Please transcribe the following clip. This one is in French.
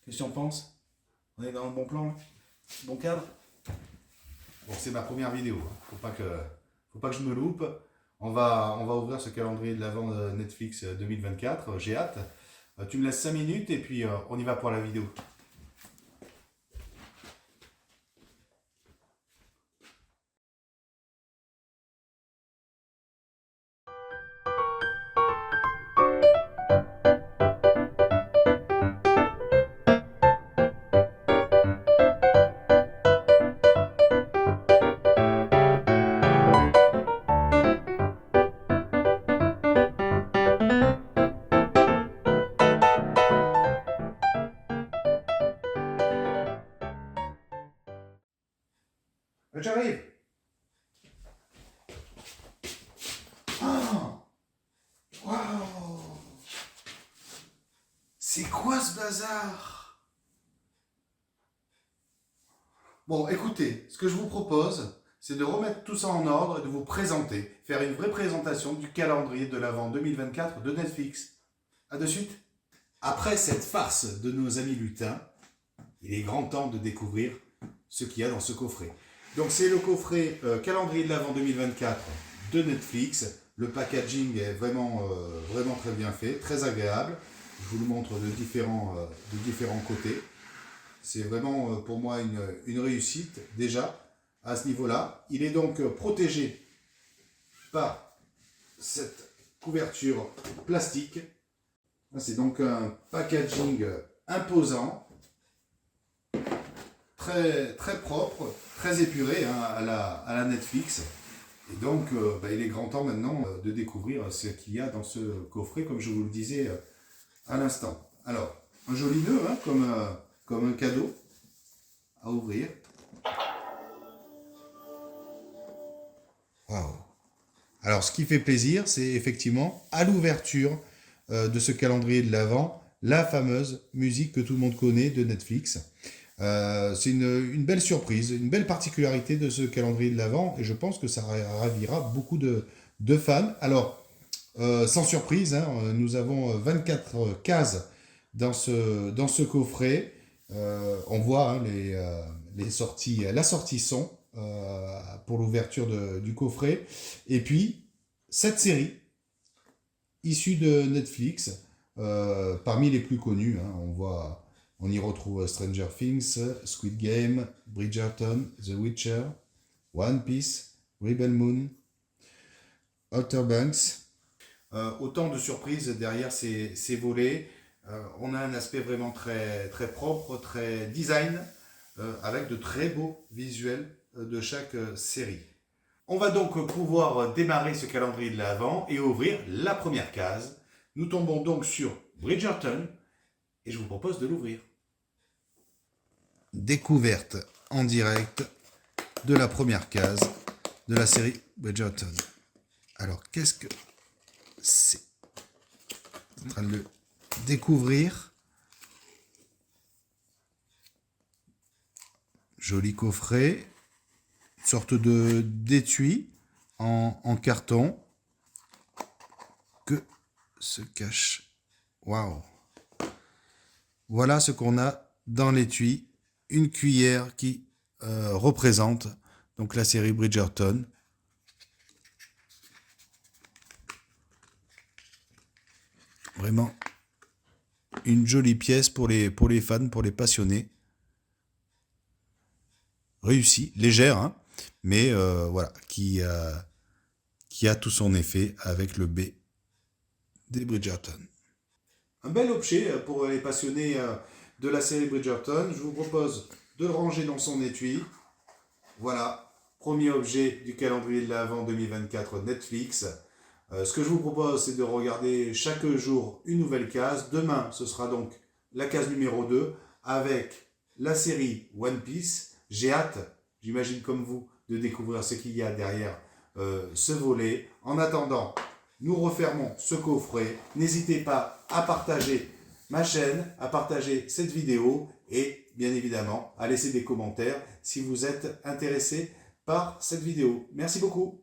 Qu'est-ce que tu en penses? On est dans le bon plan, là? Bon cadre? Bon, c'est ma première vidéo, hein. Faut pas que je me loupe. On va ouvrir ce calendrier de l'avant de Netflix 2024. J'ai hâte. Tu me laisses 5 minutes et puis on y va pour la vidéo. J'arrive. Oh, waouh! C'est quoi ce bazar? Bon, écoutez, ce que je vous propose, c'est de remettre tout ça en ordre et de vous présenter, faire une vraie présentation du calendrier de l'Avent 2024 de Netflix. À de suite. Après cette farce de nos amis lutins, il est grand temps de découvrir ce qu'il y a dans ce coffret. Donc c'est le coffret calendrier de l'Avent 2024 de Netflix. Le packaging est vraiment très bien fait, très agréable. Je vous le montre de différents côtés. C'est vraiment pour moi une réussite déjà à ce niveau-là. Il est donc protégé par cette couverture plastique. C'est donc un packaging imposant, très, très propre, très épuré, hein, à la Netflix. Et donc, il est grand temps maintenant de découvrir ce qu'il y a dans ce coffret, comme je vous le disais à l'instant. Alors, un joli nœud, hein, comme un cadeau à ouvrir. Waouh! Alors, ce qui fait plaisir, c'est effectivement, à l'ouverture de ce calendrier de l'Avent, la fameuse musique que tout le monde connaît de Netflix. C'est une belle surprise, une belle particularité de ce calendrier de l'Avent, et je pense que ça ravira beaucoup de fans. Alors, sans surprise, hein, nous avons 24 cases dans ce coffret. On voit, hein, la sortie son pour l'ouverture du coffret. Et puis, cette série issues de Netflix, parmi les plus connues, hein, on y retrouve Stranger Things, Squid Game, Bridgerton, The Witcher, One Piece, Rebel Moon, Outer Banks. Autant de surprises derrière ces volets. On a un aspect vraiment très, très propre, très design, avec de très beaux visuels de chaque série. On va donc pouvoir démarrer ce calendrier de l'Avent et ouvrir la première case. Nous tombons donc sur Bridgerton et je vous propose de l'ouvrir. Découverte en direct de la première case de la série Bridgerton. Alors, qu'est-ce que c'est? En train de le découvrir. Joli coffret. Une sorte d'étui en carton. Que se cache. Waouh! Voilà ce qu'on a dans l'étui. Une cuillère qui représente donc la série Bridgerton. Vraiment une jolie pièce pour les fans, pour les passionnés. Réussie, légère, hein, mais voilà, qui a tout son effet avec le B des Bridgerton. Un bel objet pour les passionnés de la série Bridgerton. Je vous propose de le ranger dans son étui. Voilà, premier objet du calendrier de l'Avent 2024 Netflix. Ce que je vous propose, c'est de regarder chaque jour une nouvelle case. Demain, ce sera donc la case numéro 2 avec la série One Piece. J'ai hâte, j'imagine comme vous, de découvrir ce qu'il y a derrière ce volet. En attendant, nous refermons ce coffret. N'hésitez pas à partager ma chaîne, à partager cette vidéo et bien évidemment à laisser des commentaires si vous êtes intéressé par cette vidéo. Merci beaucoup.